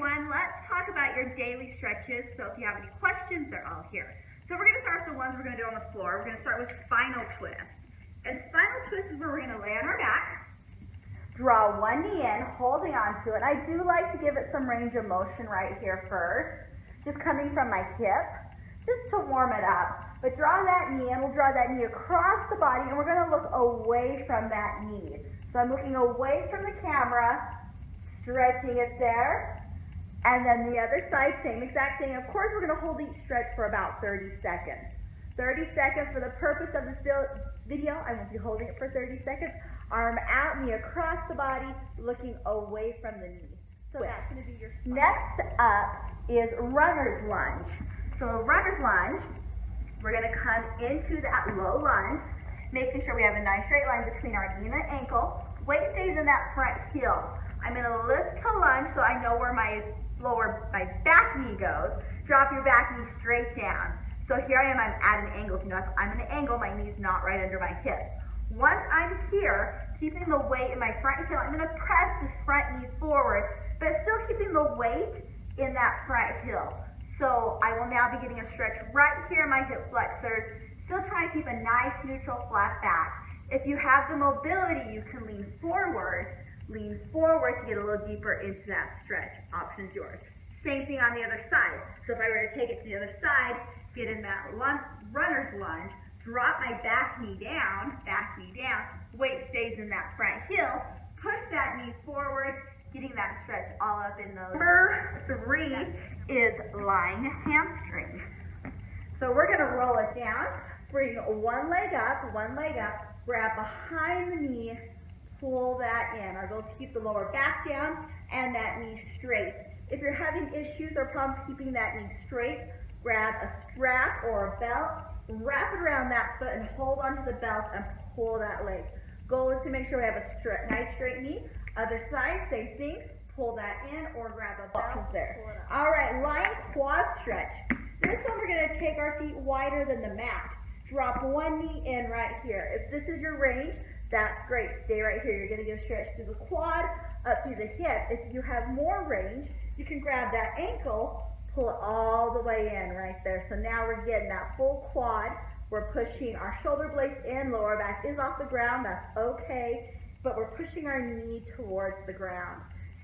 everyone, let's talk about your daily stretches. So if you have any questions, they're all here. So we're going to start with the ones we're going to do on the floor. We're going to start with spinal twist. And spinal twist is where we're going to lay on our back, draw one knee in, holding onto it. I do like to give it some range of motion right here first, just coming from my hip, just to warm it up. But draw that knee in, we'll draw that knee across the body, and we're going to look away from that knee. So I'm looking away from the camera, stretching it there. And then the other side, same exact thing. Of course, we're going to hold each stretch for about 30 seconds. 30 seconds for the purpose of this video. I won't be holding it for 30 seconds. Arm out, knee across the body, looking away from the knee. So that's going to be your spine. Next up is runner's lunge. So runner's lunge, we're going to come into that low lunge, making sure we have a nice straight line between our knee and the ankle. Weight stays in that front heel. I'm going to lift to lunge so I know where my back knee goes. Drop your back knee straight down. So here I am, I'm at an angle. If you know, if I'm in an angle, my knee's not right under my hip. Once I'm here, keeping the weight in my front heel, I'm going to press this front knee forward, but still keeping the weight in that front heel. So I will now be getting a stretch right here in my hip flexors, still trying to keep a nice neutral flat back. If you have the mobility, you can lean forward to get a little deeper into that stretch. Option is yours. Same thing on the other side. So if I were to take it to the other side, get in that runner's lunge, drop my back knee down, weight stays in that front heel, push that knee forward, getting that stretch all up in those. Number 3 is lying hamstring. So we're going to roll it down, bring one leg up, grab behind the knee, pull that in. Our goal is to keep the lower back down and that knee straight. If you're having issues or problems keeping that knee straight, grab a strap or a belt, wrap it around that foot and hold onto the belt and pull that leg. Goal is to make sure we have a nice straight knee. Other side, same thing, pull that in or grab a belt there. All right, lying quad stretch. This one we're going to take our feet wider than the mat. Drop one knee in right here. If this is your range, that's great. Stay right here. You're going to get a stretch through the quad, up through the hip. If you have more range, you can grab that ankle, pull it all the way in right there. So now we're getting that full quad. We're pushing our shoulder blades in, lower back is off the ground. That's okay, but we're pushing our knee towards the ground.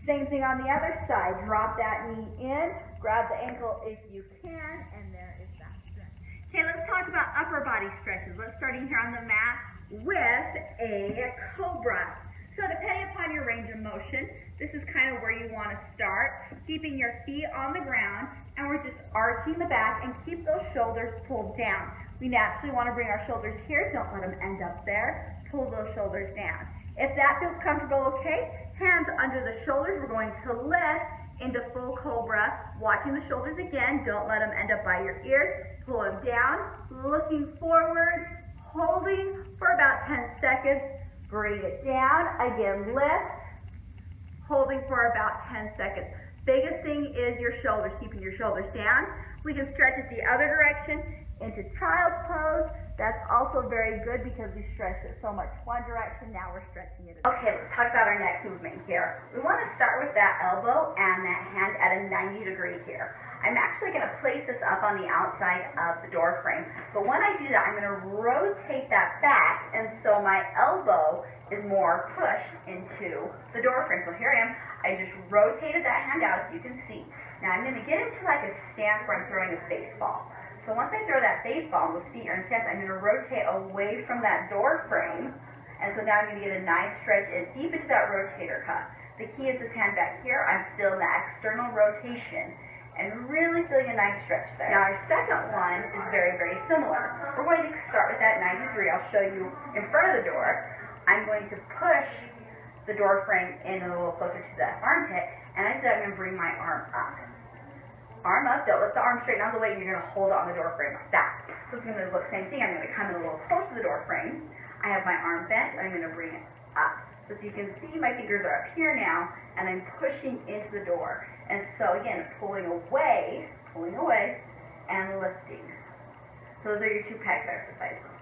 Same thing on the other side. Drop that knee in, grab the ankle if you can, and there is that stretch. Okay, let's talk about upper body stretches. Let's start in here on the mat with a cobra. So depending upon your range of motion, this is kind of where you want to start. Keeping your feet on the ground, and we're just arching the back and keep those shoulders pulled down. We naturally want to bring our shoulders here. Don't let them end up there. Pull those shoulders down. If that feels comfortable, okay, hands under the shoulders. We're going to lift into full cobra. Watching the shoulders again. Don't let them end up by your ears. Pull them down. Looking forward. Holding for about 10 seconds. Bring it down. Again, lift. Holding for about 10 seconds. Biggest thing is your shoulders, keeping your shoulders down. We can stretch it the other direction into child's pose. That's also very good because we stretched it so much one direction. Now we're stretching it. Okay, let's talk about our next movement here. We want to start with that elbow and that hand at a 90-degree here. I'm actually going to place this up on the outside of the door frame. But when I do that, I'm going to rotate that back, and so my elbow is more pushed into the door frame. So here I am. I just rotated that hand out, as you can see. Now I'm going to get into like a stance where I'm throwing a baseball. So once I throw that baseball, those feet are in stance, I'm going to rotate away from that door frame. And so now I'm going to get a nice stretch in deep into that rotator cuff. The key is this hand back here. I'm still in that external rotation and really feeling a nice stretch there. Now our second one is very, very similar. We're going to start with that 90 degree. I'll show you in front of the door. I'm going to push the door frame in a little closer to the armpit, and I said I'm going to bring my arm up. Arm up, don't let the arm straighten out of the way, and you're going to hold it on the door frame like that. So it's going to look the same thing. I'm going to come in a little closer to the door frame. I have my arm bent, and I'm going to bring it up. So if you can see, my fingers are up here now, and I'm pushing into the door. And so again, pulling away, and lifting. So those are your 2 pecs exercises.